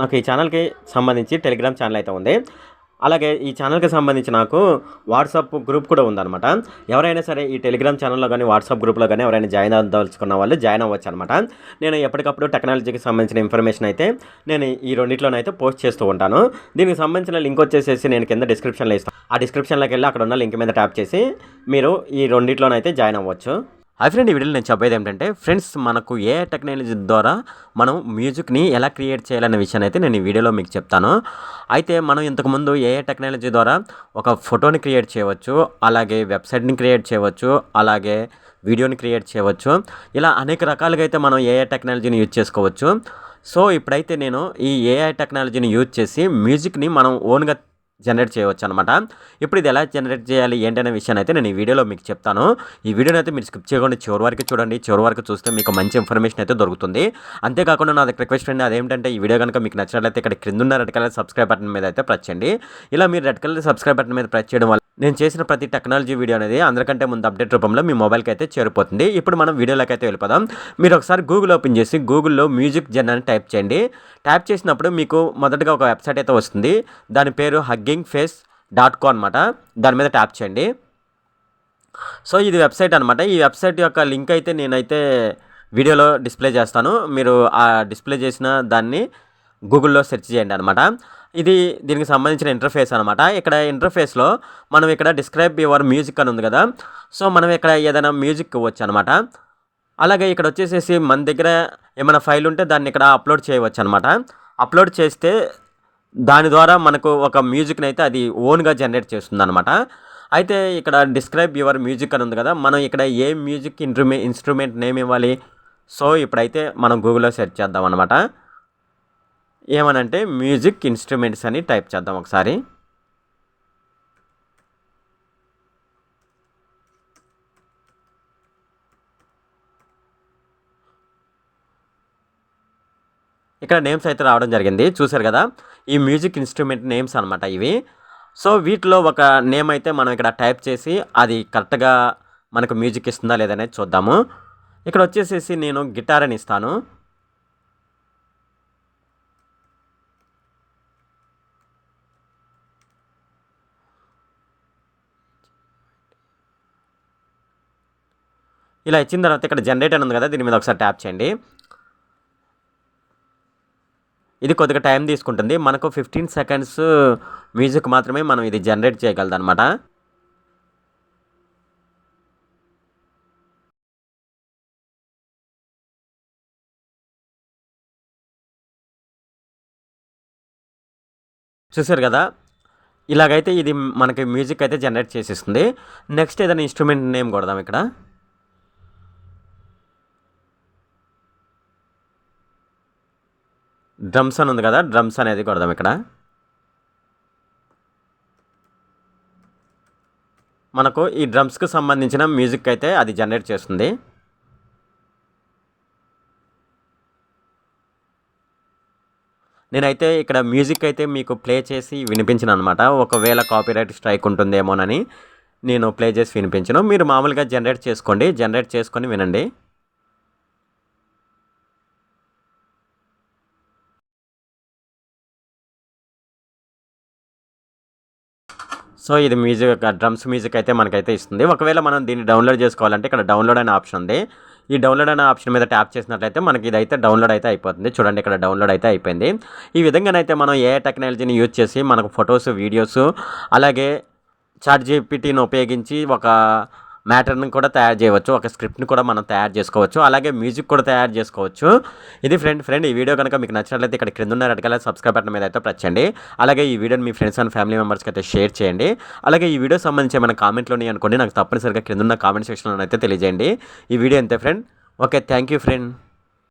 నాకు ఈ ఛానల్కి సంబంధించి టెలిగ్రామ్ ఛానల్ అయితే ఉంది. అలాగే ఈ ఛానల్కి సంబంధించి నాకు వాట్సాప్ గ్రూప్ కూడా ఉందన్నమాట. ఎవరైనా సరే ఈ టెలిగ్రామ్ ఛానల్లో కానీ వాట్సాప్ గ్రూప్లో కానీ ఎవరైనా జాయిన్ అవ్వదలుచుకున్న వాళ్ళు జాయిన్ అవ్వచ్చు అనమాట. నేను ఎప్పటికప్పుడు టెక్నాలజీకి సంబంధించిన ఇన్ఫర్మేషన్ అయితే నేను ఈ రెండిట్లోనైతే పోస్ట్ చేస్తూ ఉంటాను. దీనికి సంబంధించిన లింక్ వచ్చేసేసి నేను కింద డిస్క్రిప్షన్లో ఇస్తాను. ఆ డిస్క్రిప్షన్లోకి వెళ్ళి అక్కడ ఉన్న లింక్ మీద ట్యాప్ చేసి మీరు ఈ రెండిట్లోనైతే జాయిన్ అవ్వచ్చు. హాయ్ ఫ్రెండ్, ఈ వీడియోలో నేను చెప్పేది ఏంటంటే ఫ్రెండ్స్, మనకు ఏఐ టెక్నాలజీ ద్వారా మనం మ్యూజిక్ని ఎలా క్రియేట్ చేయాలనే విషయాన్ని అయితే నేను ఈ వీడియోలో మీకు చెప్తాను. అయితే మనం ఇంతకుముందు ఏఐ టెక్నాలజీ ద్వారా ఒక ఫోటోని క్రియేట్ చేయవచ్చు, అలాగే వెబ్సైట్ని క్రియేట్ చేయవచ్చు, అలాగే వీడియోని క్రియేట్ చేయవచ్చు. ఇలా అనేక రకాలుగా అయితే మనం ఏఐ టెక్నాలజీని యూజ్ చేసుకోవచ్చు. సో ఇప్పుడైతే నేను ఈ ఏఐ టెక్నాలజీని యూజ్ చేసి మ్యూజిక్ని మనం ఓన్గా జనరేట్ చేయవచ్చు అనమాట. ఇప్పుడు ఇది ఎలా జనరేట్ చేయాలి ఏంటనే విషయాన్ని అయితే నేను ఈ వీడియోలో మీకు చెప్తాను. ఈ వీడియోని అయితే మీరు స్కిప్ చేయకుండా చివరి వరకు చూడండి. చివరి వరకు చూస్తే మీకు మంచి ఇన్ఫర్మేషన్ అయితే దొరుకుతుంది. అంతేకాకుండా నాది రిక్వెస్ట్ అండి, అదేంటంటే ఈ వీడియో కనుక మీకు నచ్చినట్లయితే ఇక్కడ క్రింద ఉన్న రెడ్ కలర్ సబ్స్క్రైబ్ బటన్ మీద అయితే ప్రెస్ చేయండి. ఇలా మీరు రెడ్ కలర్ సబ్స్క్రైబ్ బటన్ మీద ప్రెస్ చేయడం వల్ల నేను చేసిన ప్రతి టెక్నాలజీ వీడియో అనేది అందరికంటే ముందు అప్డేట్ రూపంలో మీ మొబైల్కి అయితే చేరిపోతుంది. ఇప్పుడు మనం వీడియోలోకి అయితే వెళ్ళిపోదాం. మీరు ఒకసారి గూగుల్ ఓపెన్ చేసి గూగుల్లో మ్యూజిక్ జెన్ అని టైప్ చేయండి. టైప్ చేసినప్పుడు మీకు మొదటగా ఒక వెబ్సైట్ అయితే వస్తుంది. దాని పేరు huggingface.co అనమాట. దాని మీద ట్యాప్ చేయండి. సో ఇది వెబ్సైట్ అనమాట. ఈ వెబ్సైట్ యొక్క లింక్ అయితే నేనైతే వీడియోలో డిస్ప్లే చేస్తాను. మీరు ఆ డిస్ప్లే చేసిన దాన్ని గూగుల్లో సెర్చ్ చేయండి అనమాట. దీనికి సంబంధించిన ఇంటర్ఫేస్ అనమాట. ఇక్కడ ఇంటర్ఫేస్లో మనం ఇక్కడ డిస్క్రైబ్ యువర్ మ్యూజిక్ అని ఉంది కదా. సో మనం ఇక్కడ ఏదైనా మ్యూజిక్ ఇవ్వచ్చు అనమాట. అలాగే ఇక్కడ వచ్చేసేసి మన దగ్గర ఏమైనా ఫైల్ ఉంటే దాన్ని ఇక్కడ అప్లోడ్ చేయవచ్చు అనమాట. అప్లోడ్ చేస్తే దాని ద్వారా మనకు ఒక మ్యూజిక్ని అయితే అది ఓన్గా జనరేట్ చేస్తుంది అనమాట. అయితే ఇక్కడ డిస్క్రైబ్ యువర్ మ్యూజిక్ అని ఉంది కదా, మనం ఇక్కడ ఏ మ్యూజిక్ ఇన్స్ట్రుమెంట్ నేమ్ ఇవ్వాలి. సో ఇప్పుడైతే మనం గూగుల్లో సెర్చ్ చేద్దాం అనమాట. ఏమనంటే మ్యూజిక్ ఇన్స్ట్రుమెంట్స్ అని టైప్ చేద్దాం ఒకసారి. ఇక్కడ నేమ్స్ అయితే రావడం జరిగింది, చూసారు కదా. ఈ మ్యూజిక్ ఇన్స్ట్రుమెంట్ నేమ్స్ అనమాట ఇవి. సో వీటిలో ఒక నేమ్ అయితే మనం ఇక్కడ టైప్ చేసి అది కరెక్ట్గా మనకు మ్యూజిక్ ఇస్తుందా లేదనేది చూద్దాము. ఇక్కడ వచ్చేసేసి నేను గిటార్ అని ఇస్తాను. ఇలా ఇచ్చిన తర్వాత ఇక్కడ జనరేట్ అని ఉంది కదా, దీని మీద ఒకసారి ట్యాప్ చేయండి. ఇది కొద్దిగా టైం తీసుకుంటుంది. మనకు 15 సెకండ్స్ మ్యూజిక్ మాత్రమే మనం ఇది జనరేట్ చేయగలదు అనమాట. చూసారు కదా, ఇలాగైతే ఇది మనకి మ్యూజిక్ అయితే జనరేట్ చేసేస్తుంది. నెక్స్ట్ ఏదైనా ఇన్స్ట్రుమెంట్ నేమ్ కొడదాం. ఇక్కడ డ్రమ్స్ అని ఉంది కదా, డ్రమ్స్ అనేది కొడదాం. ఇక్కడ మనకు ఈ డ్రమ్స్కి సంబంధించిన మ్యూజిక్ అయితే అది జనరేట్ చేస్తుంది. నేనైతే ఇక్కడ మ్యూజిక్ అయితే మీకు ప్లే చేసి వినిపించను అనమాట. ఒకవేళ కాపీరైట్ స్ట్రైక్ ఉంటుందేమోనని నేను ప్లే చేసి వినిపించను. మీరు మామూలుగా జనరేట్ చేసుకోండి, జనరేట్ చేసుకొని వినండి. సో ఇది మ్యూజిక్, డ్రమ్స్ మ్యూజిక్ అయితే మనకైతే ఇస్తుంది. ఒకవేళ మనం దీన్ని డౌన్లోడ్ చేసుకోవాలంటే ఇక్కడ డౌన్లోడ్ అనే ఆప్షన్ ఉంది. ఈ డౌన్లోడ్ అనే ఆప్షన్ మీద ట్యాప్ చేసినట్లయితే మనకి ఇదైతే డౌన్లోడ్ అయితే అయిపోతుంది. చూడండి, ఇక్కడ డౌన్లోడ్ అయితే అయిపోయింది. ఈ విధంగానైతే మనం ఏఐ టెక్నాలజీని యూజ్ చేసి మనకు ఫొటోస్, వీడియోస్, అలాగే చాట్ జీపీటీని ఉపయోగించి ఒక మ్యాటర్ని కూడా తయారు చేయవచ్చు, ఒక స్క్రిప్ట్ని కూడా మనం తయారు చేసుకోవచ్చు, అలాగే మ్యూజిక్ కూడా తయారు చేసుకోవచ్చు. ఇది ఫ్రెండ్ ఈ వీడియో కనుక మీకు నచ్చినట్లయితే ఇక్కడ క్రింద ఉన్న రెడ్ కలర్ సబ్స్క్రైబ్ బటన్ మీద అయితే ప్రెస్ చేయండి. అలాగే ఈ వీడియోని మీ ఫ్రెండ్స్ అండ్ ఫ్యామిలీ మెంబర్స్కి అయితే షేర్ చేయండి. అలాగే ఈ వీడియో సంబంధించి ఏమైనా కామెంట్లోని అనుకోండి, నాకు తప్పనిసరిగా క్రింద ఉన్న కామెంట్ సెక్షన్లో అయితే తెలియజేయండి. ఈ వీడియో అంతే friend. Okay, thank you friend.